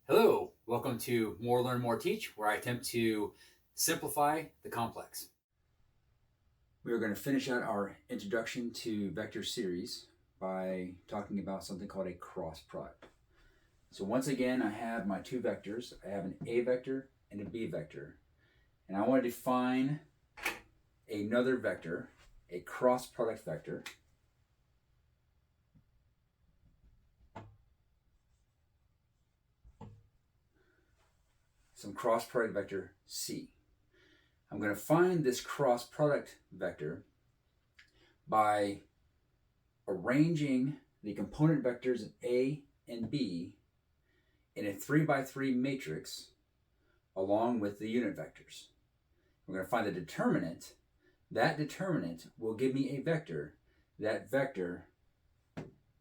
Hello, welcome to More Learn, More Teach, where I attempt to simplify the complex. We are going to finish out our introduction to vector series by talking about something called a cross product. So once again, I have my two vectors. I have an A vector and a B vector. And I want to define another vector, a cross product vector. Some cross product vector C. I'm going to find this cross product vector by arranging the component vectors of A and B in a 3x3 matrix along with the unit vectors. We're going to find the determinant. That determinant will give me a vector. That vector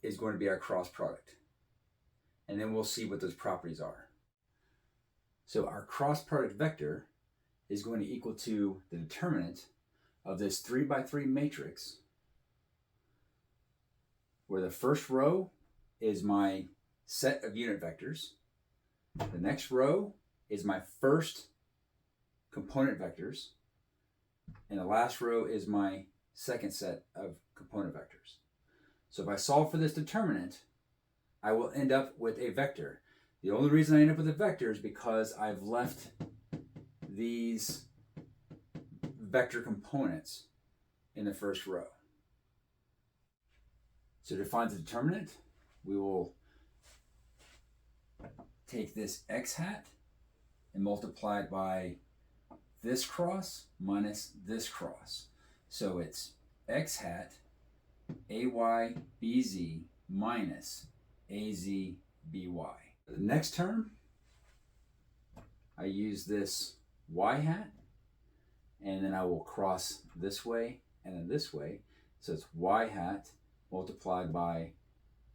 is going to be our cross product. And then we'll see what those properties are. So our cross product vector is going to equal to the determinant of this 3x3 matrix, where the first row is my set of unit vectors. The next row is my first component vectors. And the last row is my second set of component vectors. So if I solve for this determinant, I will end up with a vector. The only reason I end up with a vector is because I've left these vector components in the first row. So to find the determinant, we will take this x hat and multiply it by this cross minus this cross. So it's x hat ay bz minus az by. The next term, I use this y hat, and then I will cross this way and then this way. So it's y hat multiplied by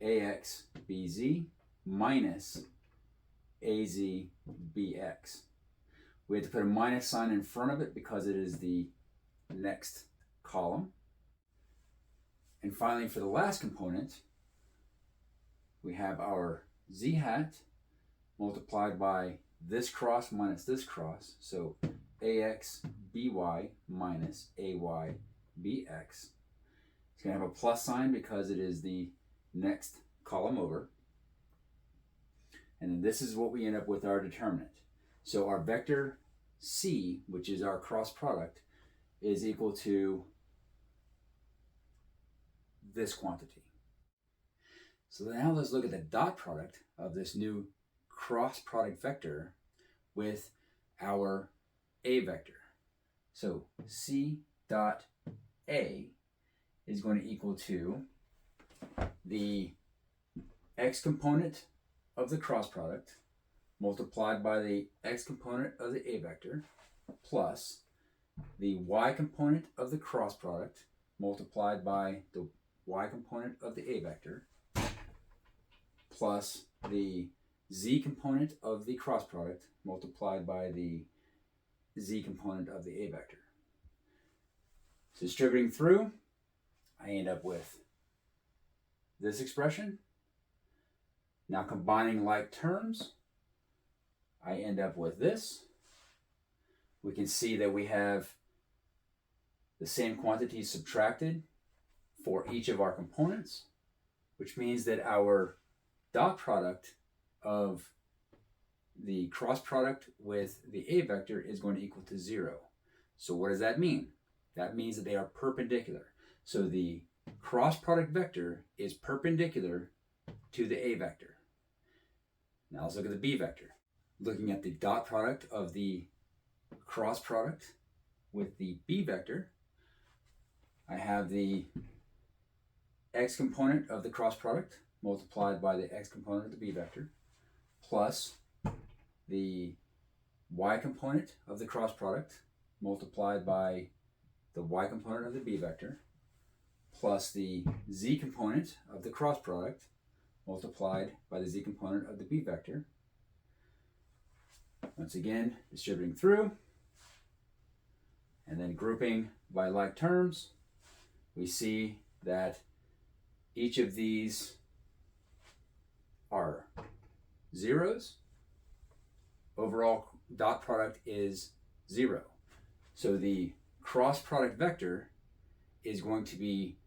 ax bz minus az bx. We have to put a minus sign in front of it because it is the next column. And finally, for the last component, we have our z hat multiplied by this cross minus this cross. So ax by minus ay bx. It's going to have a plus sign because it is the next column over. And then this is what we end up with our determinant. So our vector C, which is our cross product, is equal to this quantity. So now let's look at the dot product of this new cross product vector with our A vector. So C dot A is going to equal to the x component of the cross product multiplied by the x component of the A vector plus the y component of the cross product multiplied by the y component of the A vector plus the z component of the cross product multiplied by the z component of the A vector. So distributing through, I end up with this expression. Now combining like terms, I end up with this. We can see that we have the same quantities subtracted for each of our components, which means that our dot product of the cross product with the A vector is going to equal to 0. So what does that mean? That means that they are perpendicular. So the cross product vector is perpendicular to the A vector. Now let's look at the B vector. Looking at the dot product of the cross product with the B vector, I have the x component of the cross product multiplied by the x component of the B vector plus the y component of the cross product multiplied by the y component of the B vector plus the z component of the cross product multiplied by the z component of the B vector. Once again, distributing through and then grouping by like terms, we see that each of these are zeros overall dot product is 0. So the cross product vector is going to be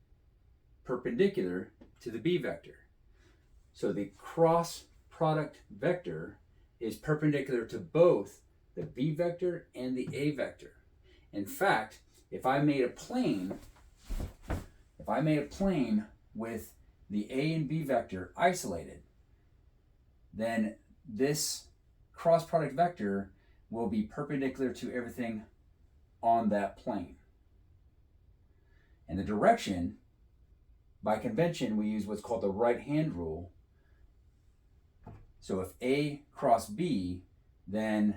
perpendicular to the B vector. So the cross product vector is perpendicular to both the B vector and the A vector. In fact, if I made a plane with the A and B vector isolated, then this cross product vector will be perpendicular to everything on that plane. And the direction, by convention, we use what's called the right-hand rule. So if A cross B, then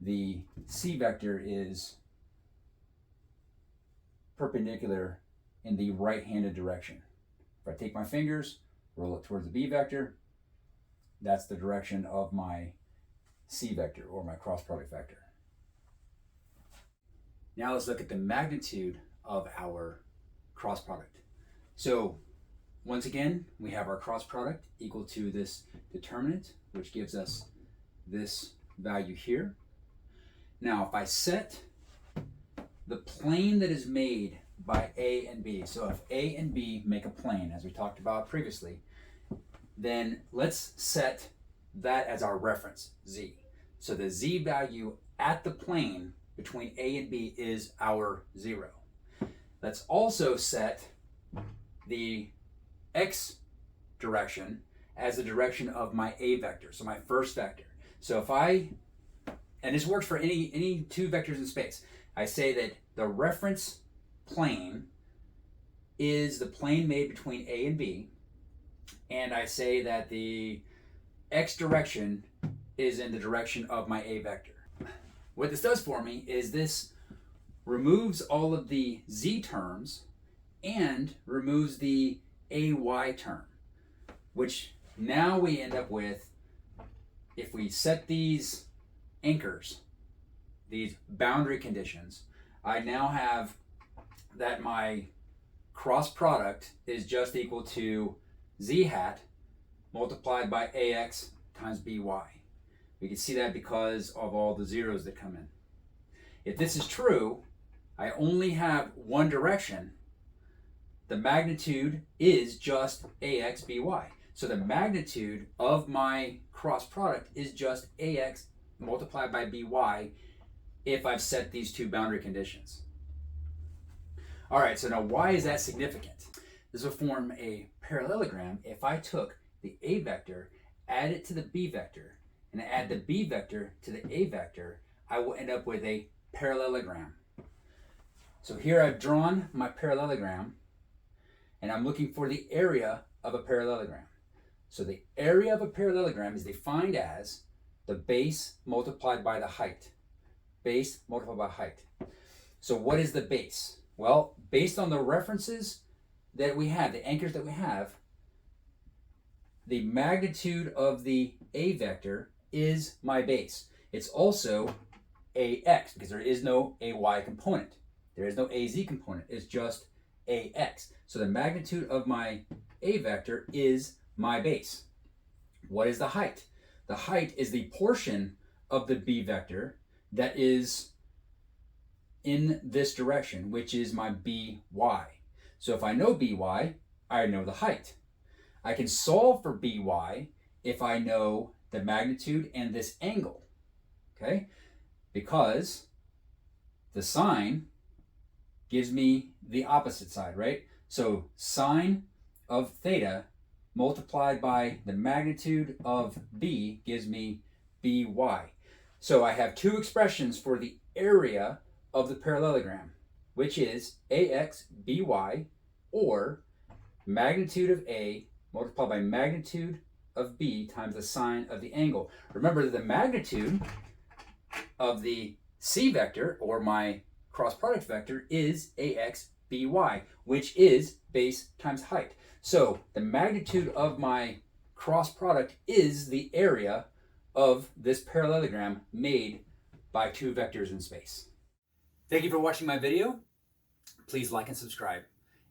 the C vector is perpendicular in the right-handed direction. If I take my fingers, roll it towards the B vector, that's the direction of my C vector, or my cross product vector. Now let's look at the magnitude of our cross product. So once again, we have our cross product equal to this determinant, which gives us this value here. Now if I set the plane that is made by A and B, so if A and B make a plane, as we talked about previously, then let's set that as our reference, Z. So the Z value at the plane between A and B is our 0. Let's also set the X direction as the direction of my A vector, so my first vector. So if I, and this works for any two vectors in space, I say that the reference plane is the plane made between A and B, and I say that the X direction is in the direction of my A vector. What this does for me is this removes all of the Z terms and removes the AY term, which now we end up with, if we set these anchors, these boundary conditions, I now have that my cross product is just equal to Z hat multiplied by AX times BY. We can see that because of all the zeros that come in. If this is true, I only have one direction. The magnitude is just AX BY. So the magnitude of my cross product is just AX multiplied by BY if I've set these two boundary conditions. All right, so now why is that significant? This will form a parallelogram if I took the A vector, add it to the B vector, and add the B vector to the A vector, I will end up with a parallelogram. So here I've drawn my parallelogram, and I'm looking for the area of a parallelogram. So the area of a parallelogram is defined as the base multiplied by the height. Base multiplied by height. So what is the base? Well, based on the references that we have, the anchors that we have, the magnitude of the A vector is my base. It's also AX because there is no AY component. There is no AZ component. It's just AX. So the magnitude of my A vector is my base. What is the height? The height is the portion of the B vector that is in this direction, which is my BY. So if I know BY, I know the height. I can solve for BY if I know the magnitude and this angle, okay? Because the sine gives me the opposite side, right? So sine of theta multiplied by the magnitude of B gives me BY. So I have two expressions for the area of the parallelogram, which is AX BY, or magnitude of A multiplied by magnitude of B times the sine of the angle. Remember that the magnitude of the C vector, or my cross product vector, is AX BY, which is base times height. So the magnitude of my cross product is the area of this parallelogram made by two vectors in space. Thank you for watching my video. Please like and subscribe.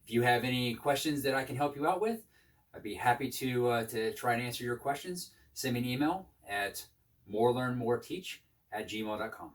If you have any questions that I can help you out with, I'd be happy to try and answer your questions. Send me an email at morelearnmoreteach@gmail.com.